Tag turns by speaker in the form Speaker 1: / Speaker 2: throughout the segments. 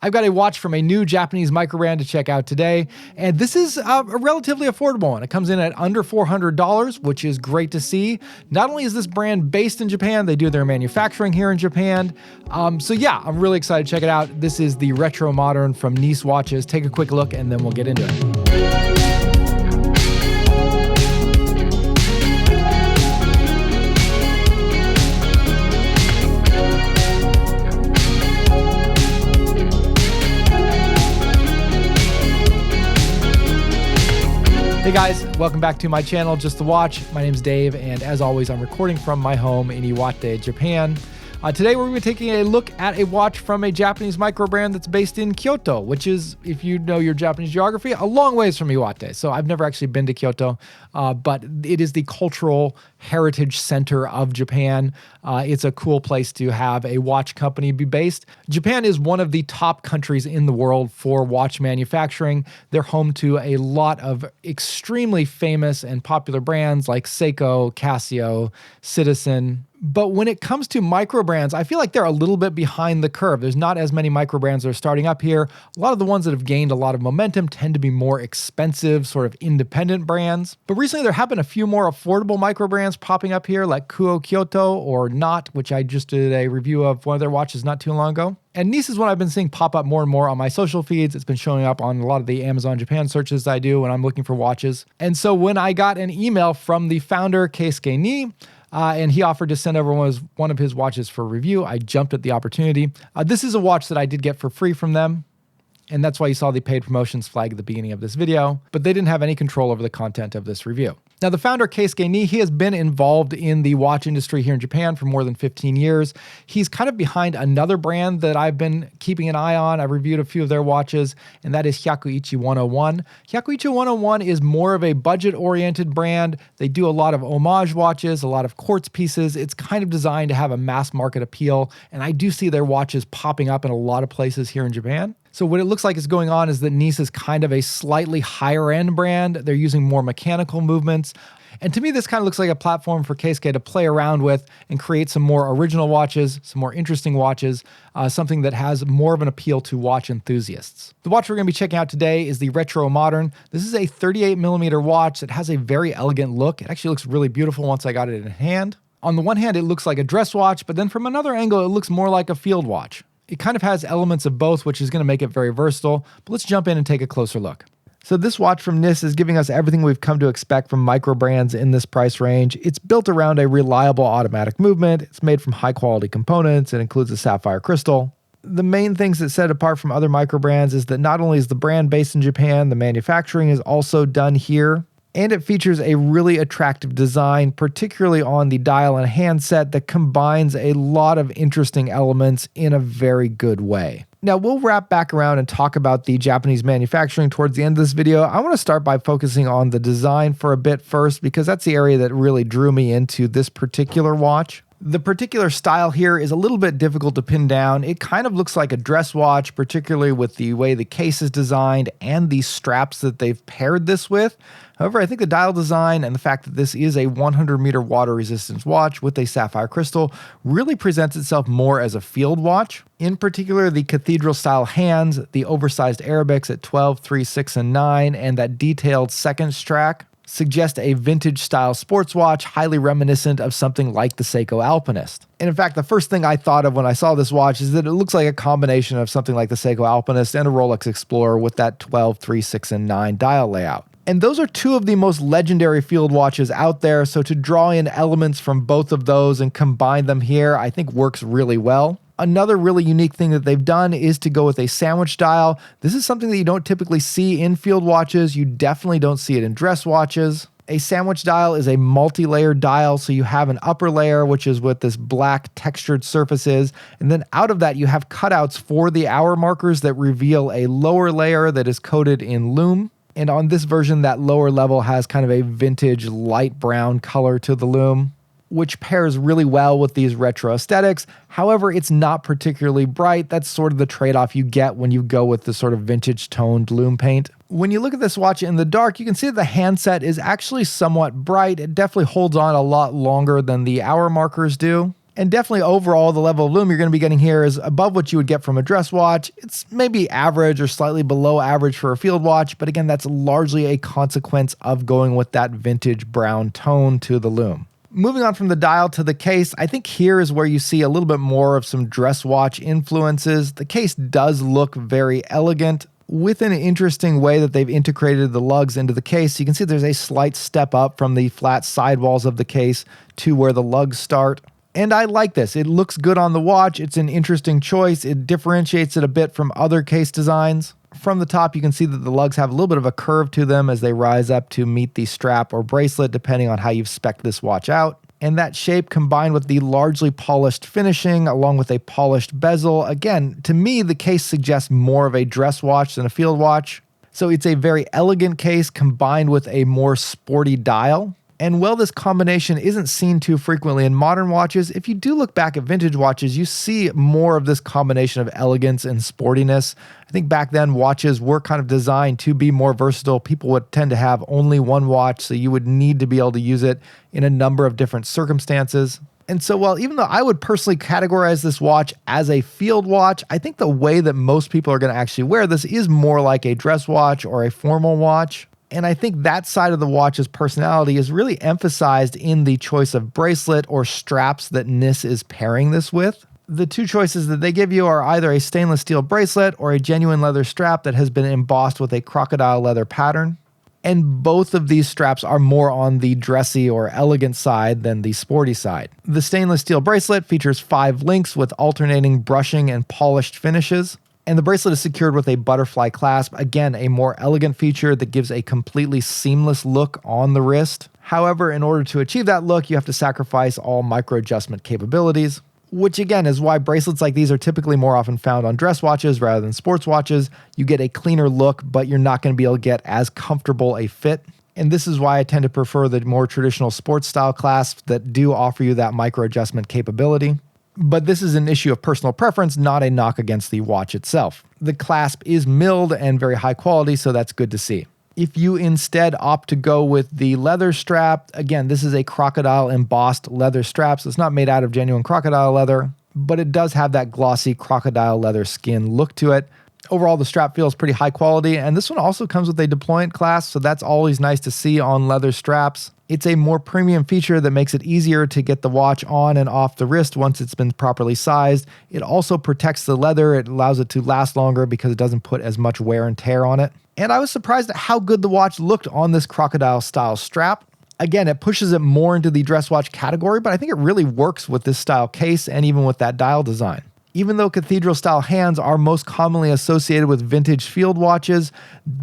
Speaker 1: I've got a watch from a new Japanese microbrand to check out today, and this is a relatively affordable one. It comes in at under $400, which is great to see. Not only is this brand based in Japan, they do their manufacturing here in Japan. So yeah, I'm really excited to check it out. This is the Retro Modern from KNIS Watches. Take a quick look and then we'll get into it. Hey guys, welcome back to my channel, Just the Watch. My name's Dave, and as always, I'm recording from my home in Iwate, Japan. Today we're going to be taking a look at a watch from a Japanese microbrand that's based in Kyoto, which is, if you know your Japanese geography, a long ways from Iwate. So I've never actually been to Kyoto, but it is the cultural heritage center of Japan. It's a cool place to have a watch company be based. Japan is one of the top countries in the world for watch manufacturing. They're home to a lot of extremely famous and popular brands like Seiko, Casio, Citizen. But when it comes to microbrands, I feel like they're a little bit behind the curve. There's not as many microbrands that are starting up here. A lot of the ones that have gained a lot of momentum tend to be more expensive, sort of independent brands. But recently there have been a few more affordable microbrands popping up here, like Kyoto or Not, which I just did a review of one of their watches not too long ago. And KNIS is one I've been seeing pop up more and more on my social feeds. It's been showing up on a lot of the Amazon Japan searches I do when I'm looking for watches. And so when I got an email from the founder, Keisuke Nii, and he offered to send over one of his watches for review, I jumped at the opportunity. This is a watch that I did get for free from them, and that's why you saw the paid promotions flag at the beginning of this video, but they didn't have any control over the content of this review. Now, the founder, Keisuke Nii, he has been involved in the watch industry here in Japan for more than 15 years. He's kind of behind another brand that I've been keeping an eye on. I've reviewed a few of their watches, and that is Hyakuichi 101. Hyakuichi 101 is more of a budget-oriented brand. They do a lot of homage watches, a lot of quartz pieces. It's kind of designed to have a mass market appeal, and I do see their watches popping up in a lot of places here in Japan. So what it looks like is going on is that KNIS is kind of a slightly higher end brand. They're using more mechanical movements. And to me, this kind of looks like a platform for Keisuke to play around with and create some more original watches, some more interesting watches, something that has more of an appeal to watch enthusiasts. The watch we're going to be checking out today is the Retro Modern. This is a 38mm watch that has a very elegant look. It actually looks really beautiful once I got it in hand. On the one hand, it looks like a dress watch, but then from another angle, it looks more like a field watch. It kind of has elements of both, which is going to make it very versatile, but let's jump in and take a closer look. So this watch from KNIS is giving us everything we've come to expect from microbrands in this price range. It's built around a reliable automatic movement. It's made from high quality components. It includes a sapphire crystal. The main things that set it apart from other microbrands is that not only is the brand based in Japan, the manufacturing is also done here. And it features a really attractive design, particularly on the dial and handset, that combines a lot of interesting elements in a very good way. Now, we'll wrap back around and talk about the Japanese manufacturing towards the end of this video. I want to start by focusing on the design for a bit first, because that's the area that really drew me into this particular watch. The particular style here is a little bit difficult to pin down. It kind of looks like a dress watch, particularly with the way the case is designed and the straps that they've paired this with. However, I think the dial design and the fact that this is a 100-meter water resistance watch with a sapphire crystal really presents itself more as a field watch. In particular, the cathedral-style hands, the oversized Arabics at 12, 3, 6, and 9, and that detailed second strack suggest a vintage-style sports watch highly reminiscent of something like the Seiko Alpinist. And in fact, the first thing I thought of when I saw this watch is that it looks like a combination of something like the Seiko Alpinist and a Rolex Explorer with that 12, 3, 6, and 9 dial layout. And those are two of the most legendary field watches out there, so to draw in elements from both of those and combine them here, I think works really well. Another really unique thing that they've done is to go with a sandwich dial. This is something that you don't typically see in field watches. You definitely don't see it in dress watches. A sandwich dial is a multi-layered dial, so you have an upper layer, which is with this black textured surfaces, and then out of that you have cutouts for the hour markers that reveal a lower layer that is coated in lume. And on this version, that lower level has kind of a vintage light brown color to the lume, which pairs really well with these retro aesthetics. However, it's not particularly bright. That's sort of the trade-off you get when you go with the sort of vintage toned lume paint. When you look at this watch in the dark, you can see that the handset is actually somewhat bright. It definitely holds on a lot longer than the hour markers do. And definitely overall, the level of lume you're going to be getting here is above what you would get from a dress watch. It's maybe average or slightly below average for a field watch, but again, that's largely a consequence of going with that vintage brown tone to the lume. Moving on from the dial to the case, I think here is where you see a little bit more of some dress watch influences. The case does look very elegant with an interesting way that they've integrated the lugs into the case. You can see there's a slight step up from the flat sidewalls of the case to where the lugs start. And I like this. It looks good on the watch. It's an interesting choice. It differentiates it a bit from other case designs. From the top, you can see that the lugs have a little bit of a curve to them as they rise up to meet the strap or bracelet, depending on how you've spec'd this watch out. And that shape combined with the largely polished finishing along with a polished bezel, again, to me, the case suggests more of a dress watch than a field watch. So it's a very elegant case combined with a more sporty dial. And while this combination isn't seen too frequently in modern watches, if you do look back at vintage watches, you see more of this combination of elegance and sportiness. I think back then watches were kind of designed to be more versatile. People would tend to have only one watch, so you would need to be able to use it in a number of different circumstances. And so while even though I would personally categorize this watch as a field watch, I think the way that most people are going to actually wear this is more like a dress watch or a formal watch. And I think that side of the watch's personality is really emphasized in the choice of bracelet or straps that KNIS is pairing this with. The two choices that they give you are either a stainless steel bracelet or a genuine leather strap that has been embossed with a crocodile leather pattern. And both of these straps are more on the dressy or elegant side than the sporty side. The stainless steel bracelet features 5 links with alternating brushing and polished finishes. And the bracelet is secured with a butterfly clasp, again, a more elegant feature that gives a completely seamless look on the wrist. However, in order to achieve that look, you have to sacrifice all micro adjustment capabilities, which again is why bracelets like these are typically more often found on dress watches rather than sports watches. You get a cleaner look, but you're not going to be able to get as comfortable a fit. And this is why I tend to prefer the more traditional sports style clasps that do offer you that micro adjustment capability. But this is an issue of personal preference, not a knock against the watch itself. The clasp is milled and very high quality, so that's good to see. If you instead opt to go with the leather strap, again, this is a crocodile embossed leather strap, so it's not made out of genuine crocodile leather, but it does have that glossy crocodile leather skin look to it. Overall, the strap feels pretty high quality, and this one also comes with a deployant clasp, so that's always nice to see on leather straps. It's a more premium feature that makes it easier to get the watch on and off the wrist once it's been properly sized. It also protects the leather. It allows it to last longer because it doesn't put as much wear and tear on it. And I was surprised at how good the watch looked on this crocodile style strap. Again, it pushes it more into the dress watch category, but I think it really works with this style case and even with that dial design. Even though cathedral-style hands are most commonly associated with vintage field watches,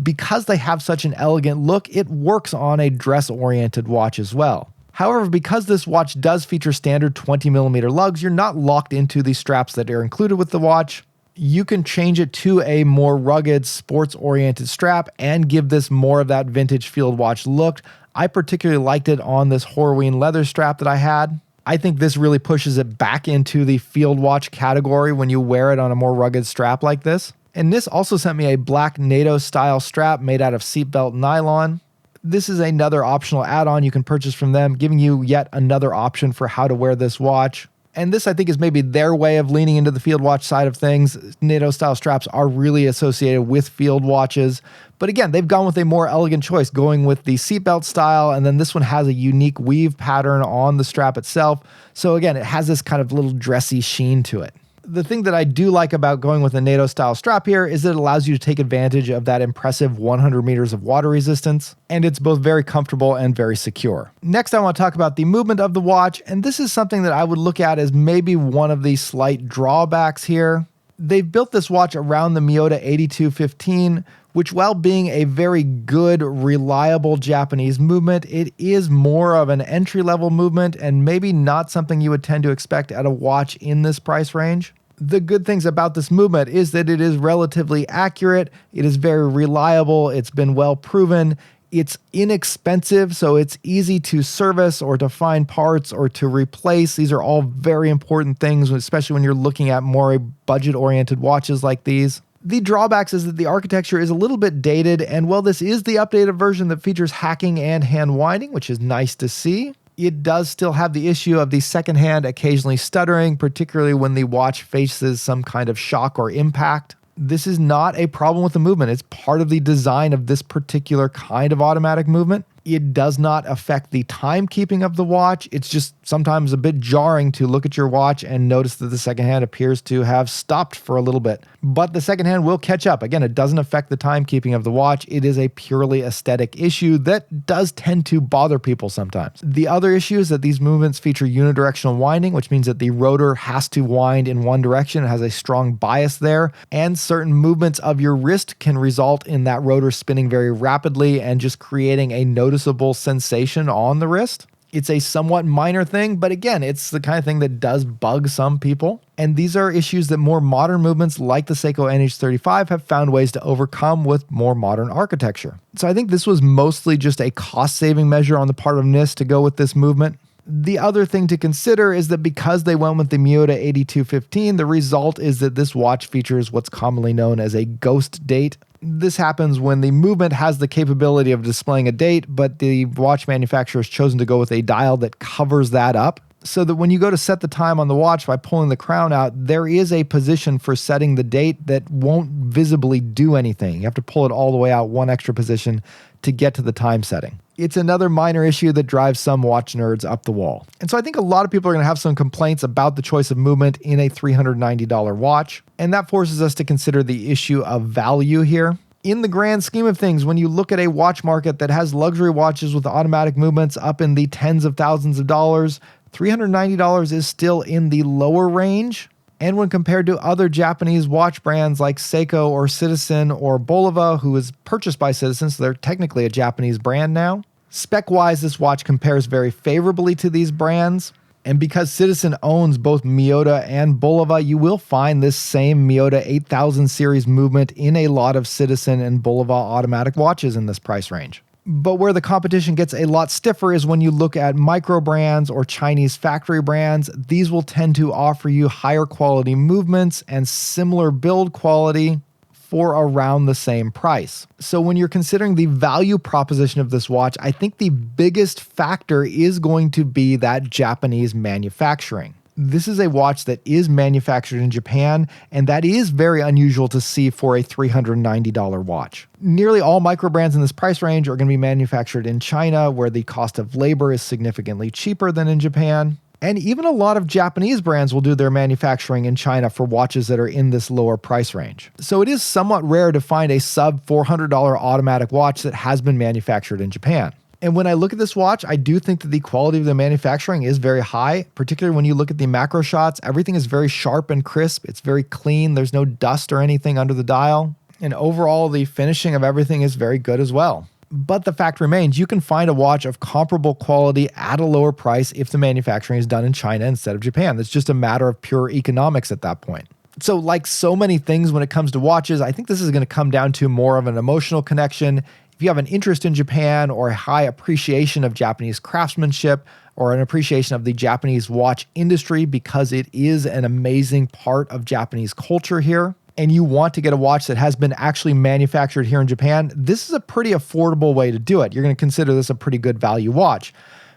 Speaker 1: because they have such an elegant look, it works on a dress-oriented watch as well. However, because this watch does feature standard 20mm lugs, you're not locked into the straps that are included with the watch. You can change it to a more rugged, sports-oriented strap and give this more of that vintage field watch look. I particularly liked it on this Horween leather strap that I had. I think this really pushes it back into the field watch category when you wear it on a more rugged strap like this. And this also sent me a black NATO style strap made out of seatbelt nylon. This is another optional add-on you can purchase from them, giving you yet another option for how to wear this watch. And this, I think, is maybe their way of leaning into the field watch side of things. NATO style straps are really associated with field watches. But again, they've gone with a more elegant choice, going with the seatbelt style. And then this one has a unique weave pattern on the strap itself. So again, it has this kind of little dressy sheen to it. The thing that I do like about going with a NATO style strap here is that it allows you to take advantage of that impressive 100 meters of water resistance, and it's both very comfortable and very secure. Next, I want to talk about the movement of the watch, and this is something that I would look at as maybe one of the slight drawbacks here. They've built this watch around the Miyota 8215, which, while being a very good, reliable Japanese movement, it is more of an entry-level movement and maybe not something you would tend to expect at a watch in this price range. The good things about this movement is that it is relatively accurate, it is very reliable, it's been well proven, it's inexpensive, so it's easy to service or to find parts or to replace. These are all very important things, especially when you're looking at more budget-oriented watches like these. The drawbacks is that the architecture is a little bit dated, and while this is the updated version that features hacking and hand winding, which is nice to see, It does still have the issue of the second hand occasionally stuttering, particularly when the watch faces some kind of shock or impact. This is not a problem with the movement. It's part of the design of this particular kind of automatic movement. It does not affect the timekeeping of the watch. It's just sometimes a bit jarring to look at your watch and notice that the second hand appears to have stopped for a little bit. But the second hand will catch up. Again, it doesn't affect the timekeeping of the watch. It is a purely aesthetic issue that does tend to bother people sometimes. The other issue is that these movements feature unidirectional winding, which means that the rotor has to wind in one direction. It has a strong bias there, and certain movements of your wrist can result in that rotor spinning very rapidly and just creating a noticeable sensation on the wrist. It's a somewhat minor thing, but again, it's the kind of thing that does bug some people. And these are issues that more modern movements like the Seiko NH35 have found ways to overcome with more modern architecture. So I think this was mostly just a cost-saving measure on the part of KNIS to go with this movement. The other thing to consider is that because they went with the Miyota 8215, the result is that this watch features what's commonly known as a ghost date. This happens when the movement has the capability of displaying a date, but the watch manufacturer has chosen to go with a dial that covers that up, so that when you go to set the time on the watch by pulling the crown out, there is a position for setting the date that won't visibly do anything. You have to pull it all the way out one extra position to get to the time setting. It's another minor issue that drives some watch nerds up the wall. And so I think a lot of people are going to have some complaints about the choice of movement in a $390 watch, and that forces us to consider the issue of value here. In the grand scheme of things, when you look at a watch market that has luxury watches with automatic movements up in the tens of thousands of dollars, $390 is still in the lower range. And when compared to other Japanese watch brands like Seiko or Citizen or Bulova, who is purchased by Citizen, so they're technically a Japanese brand now, spec-wise, this watch compares very favorably to these brands. And because Citizen owns both Miyota and Bulova, you will find this same Miyota 8000 series movement in a lot of Citizen and Bulova automatic watches in this price range. But where the competition gets a lot stiffer is when you look at microbrands or Chinese factory brands. These will tend to offer you higher quality movements and similar build quality for around the same price. So when you're considering the value proposition of this watch, I think the biggest factor is going to be that Japanese manufacturing. This is a watch that is manufactured in Japan, and that is very unusual to see for a $390 watch. Nearly all microbrands in this price range are going to be manufactured in China, where the cost of labor is significantly cheaper than in Japan. And even a lot of Japanese brands will do their manufacturing in China for watches that are in this lower price range. So it is somewhat rare to find a sub $400 automatic watch that has been manufactured in Japan. And when I look at this watch, I do think that the quality of the manufacturing is very high, particularly when you look at the macro shots. Everything is very sharp and crisp. It's very clean. There's no dust or anything under the dial. And overall, the finishing of everything is very good as well. But the fact remains, you can find a watch of comparable quality at a lower price if the manufacturing is done in China instead of Japan. It's just a matter of pure economics at that point. So like so many things when it comes to watches, I think this is going to come down to more of an emotional connection. If you have an interest in Japan or a high appreciation of Japanese craftsmanship or an appreciation of the Japanese watch industry because it is an amazing part of Japanese culture here, and you want to get a watch that has been actually manufactured here in Japan, this is a pretty affordable way to do it. You're going to consider this a pretty good value watch.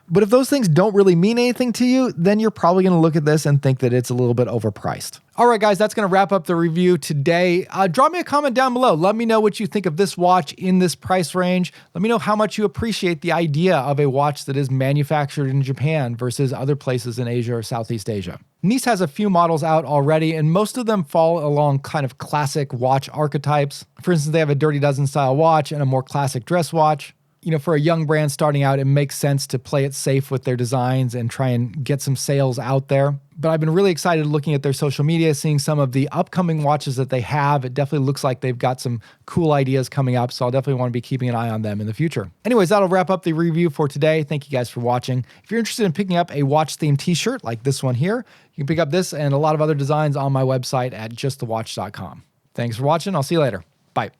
Speaker 1: But if those things don't really mean anything to you, then you're probably going to look at this and think that it's a little bit overpriced. All right, guys, that's going to wrap up the review today. Drop me a comment down below. Let me know what you think of this watch in this price range. Let me know how much you appreciate the idea of a watch that is manufactured in Japan versus other places in Asia or Southeast Asia. KNIS has a few models out already, and most of them fall along kind of classic watch archetypes. For instance, they have a Dirty Dozen style watch and a more classic dress watch. You know, for a young brand starting out, it makes sense to play it safe with their designs and try and get some sales out there. But I've been really excited looking at their social media, seeing some of the upcoming watches that they have. It definitely looks like they've got some cool ideas coming up, so I'll definitely want to be keeping an eye on them in the future. Anyways, that'll wrap up the review for today. Thank you guys for watching. If you're interested in picking up a watch-themed t-shirt like this one here, you can pick up this and a lot of other designs on my website at justthewatch.com. Thanks for watching. I'll see you later. Bye.